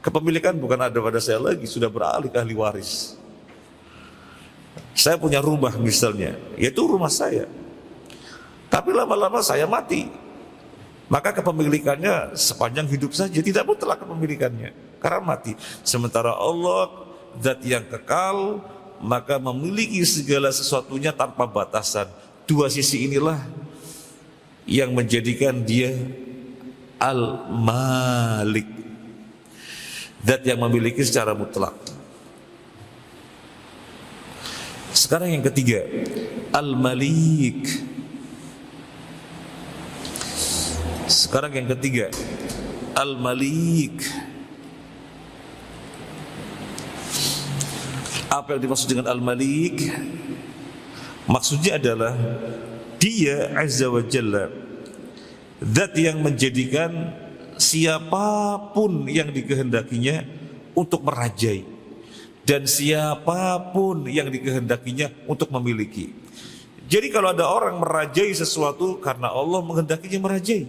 kepemilikan bukan ada pada saya lagi, sudah beralih ke ahli waris. Saya punya rumah misalnya, yaitu rumah saya. Tapi lama-lama saya mati, maka kepemilikannya sepanjang hidup saja, tidak mutlak kepemilikannya, karena mati. Sementara Allah, zat yang kekal, maka memiliki segala sesuatunya tanpa batasan. Dua sisi inilah yang menjadikan dia Al-Malik, zat yang memiliki secara mutlak. Sekarang yang ketiga, Al-Malik. Sekarang yang ketiga, Al-Malik. Apa yang dimaksud dengan Al-Malik? Maksudnya adalah dia Azza wa Jalla, zat yang menjadikan siapapun yang dikehendakinya untuk merajai, dan siapapun yang dikehendakinya untuk memiliki. Jadi kalau ada orang merajai sesuatu karena Allah menghendakinya merajai.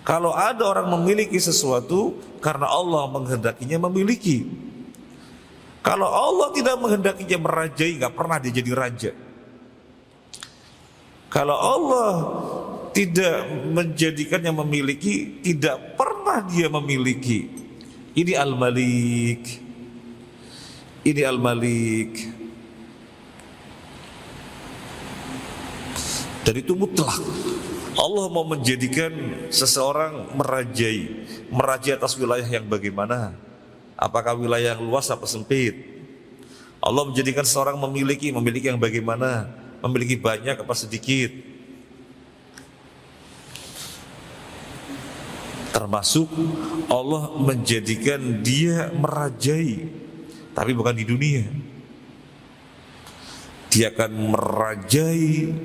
Kalau ada orang memiliki sesuatu karena Allah menghendakinya memiliki. Kalau Allah tidak menghendakinya merajai, gak pernah dia jadi raja. Kalau Allah tidak menjadikannya memiliki, tidak pernah dia memiliki. Ini Al-Malik. Ini Al-Malik. Dan itu mutlak. Allah mau menjadikan seseorang merajai atas wilayah yang bagaimana? Apakah wilayah yang luas atau sempit? Allah menjadikan seseorang memiliki yang bagaimana? Memiliki banyak apa sedikit? Termasuk Allah menjadikan dia merajai, tapi bukan di dunia. Dia akan merajai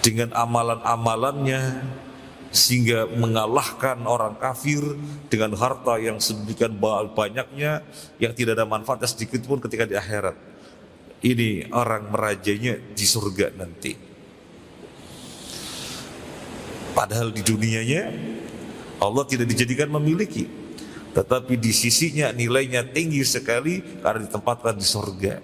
dengan amalan-amalannya, sehingga mengalahkan orang kafir dengan harta yang sedemikian banyaknya, yang tidak ada manfaatnya sedikit pun ketika di akhirat. Ini orang merajainya di surga nanti. Padahal di dunianya Allah tidak dijadikan memiliki, tetapi di sisinya nilainya tinggi sekali karena ditempatkan di surga.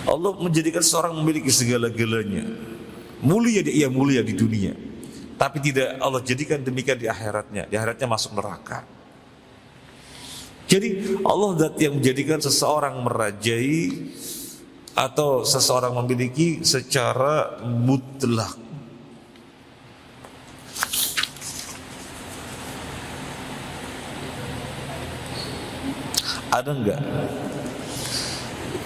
Allah menjadikan seorang memiliki segala-galanya. Mulia dia, mulia di dunia. Tapi tidak Allah jadikan demikian di akhiratnya. Di akhiratnya masuk neraka. Jadi Allah zat yang menjadikan seseorang merajai atau seseorang memiliki secara mutlak. Ada enggak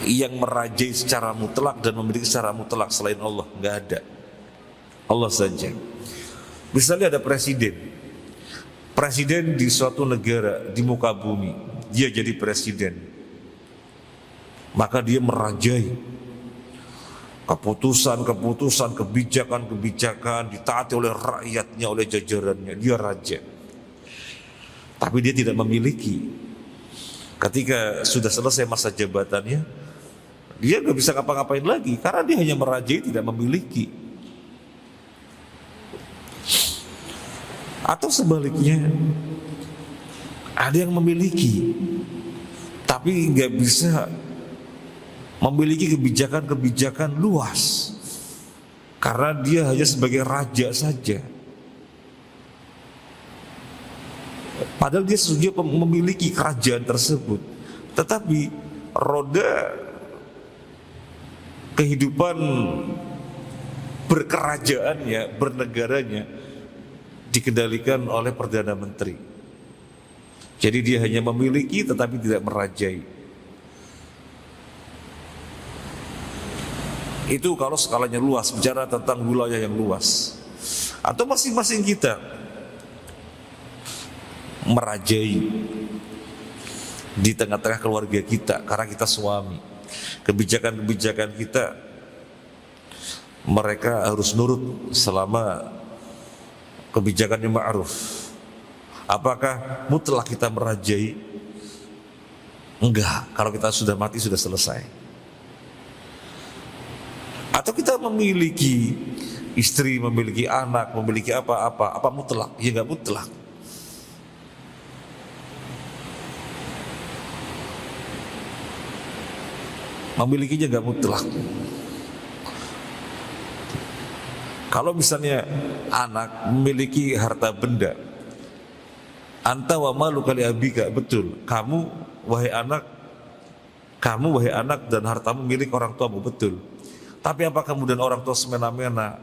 yang merajai secara mutlak dan memiliki secara mutlak selain Allah? Enggak ada. Allah saja. Misalnya ada presiden di suatu negara di muka bumi, dia jadi presiden, maka dia merajai keputusan, kebijakan ditaati oleh rakyatnya, oleh jajarannya. Dia raja, tapi dia tidak memiliki. Ketika sudah selesai masa jabatannya, dia gak bisa ngapa-ngapain lagi karena dia hanya merajai, tidak memiliki. Atau sebaliknya, ada yang memiliki tapi gak bisa memiliki kebijakan-kebijakan luas karena dia hanya sebagai raja saja. Padahal dia sesungguhnya memiliki kerajaan tersebut, tetapi roda kehidupan berkerajaannya, bernegaranya dikendalikan oleh Perdana Menteri. Jadi dia hanya memiliki tetapi tidak merajai. Itu kalau skalanya luas, bicara tentang wilayah yang luas. Atau masing-masing kita merajai di tengah-tengah keluarga kita, karena kita suami. Kebijakan-kebijakan kita mereka harus nurut selama kebijakannya ma'ruf. Apakah mutlak kita merajai? Enggak, kalau kita sudah mati sudah selesai. Atau kita memiliki istri, memiliki anak, memiliki apa mutlak? Ya enggak mutlak. Memilikinya enggak mutlak. Kalau misalnya anak memiliki harta benda, anta wa malu kali abika, betul. Kamu wahai anak dan hartamu milik orang tuamu, betul. Tapi apa kemudian orang tua semena-mena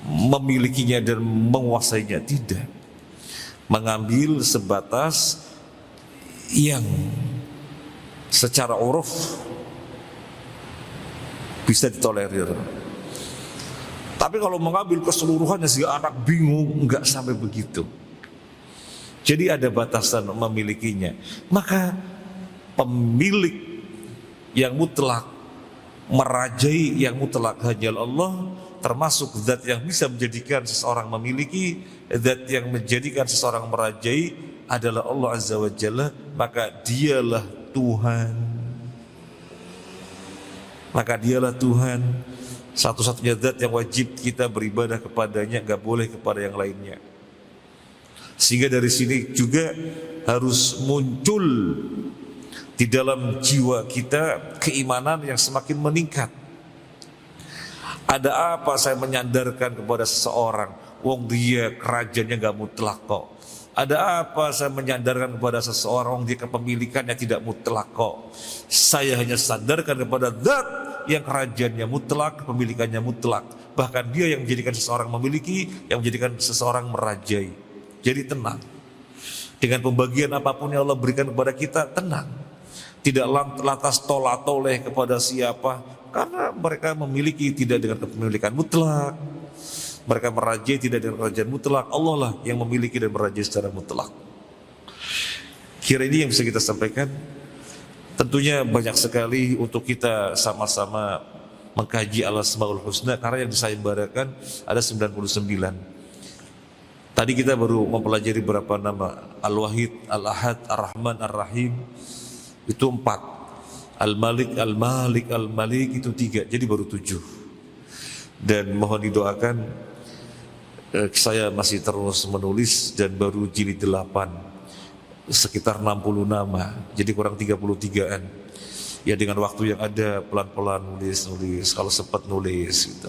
memilikinya dan menguasainya? Tidak. Mengambil sebatas yang secara uruf bisa ditolerir. Tapi kalau mengambil keseluruhannya sehingga anak bingung, enggak sampai begitu. Jadi ada batasan memilikinya. Maka pemilik yang mutlak, merajai yang mutlak hanya Allah, termasuk zat yang bisa menjadikan seseorang memiliki, zat yang menjadikan seseorang merajai adalah Allah Azza wa Jalla. Maka dialah Tuhan. Maka dialah Tuhan, satu-satunya zat yang wajib kita beribadah kepadanya, gak boleh kepada yang lainnya. Sehingga dari sini juga harus muncul di dalam jiwa kita keimanan yang semakin meningkat. Ada apa saya menyandarkan kepada seseorang, wong dia kerajaannya gak mutlak kok. Ada apa saya menyandarkan kepada seseorang, wong dia kepemilikannya tidak mutlak kok. Saya hanya sandarkan kepada zat yang kerajaannya mutlak, kepemilikannya mutlak. Bahkan dia yang menjadikan seseorang memiliki, yang menjadikan seseorang merajai. Jadi tenang. Dengan pembagian apapun yang Allah berikan kepada kita, tenang. Tidak lantas tolak-toleh kepada siapa, karena mereka memiliki tidak dengan kepemilikan mutlak. Mereka merajai tidak dengan kerajaan mutlak. Allah lah yang memiliki dan merajai secara mutlak. Kira ini yang bisa kita sampaikan. Tentunya banyak sekali untuk kita sama-sama mengkaji Al-Asmaul Husna, karena yang disayembarakan ada 99. Tadi kita baru mempelajari berapa nama. Al-Wahid, Al-Ahad, Ar-Rahman, Ar-Rahim. Itu 4. Al-Malik, Al-Malik, Al-Malik itu 3. Jadi baru 7. Dan mohon didoakan, saya masih terus menulis dan baru jilid 8. Sekitar 60 nama. Jadi kurang 33-an. Ya dengan waktu yang ada pelan-pelan nulis. Kalau sempat nulis gitu.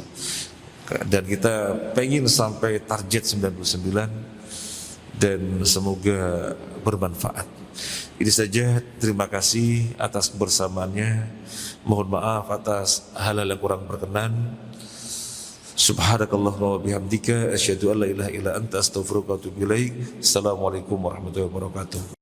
Dan kita pengen sampai target 99 dan semoga bermanfaat. Ini saja, terima kasih atas kebersamaannya. Mohon maaf atas hal-hal yang kurang berkenan. Subhanakallahumma wa bihamdika asyhadu an la ilaha illa anta astaghfiruka wa atubu ilaik. Assalamualaikum warahmatullahi wabarakatuh.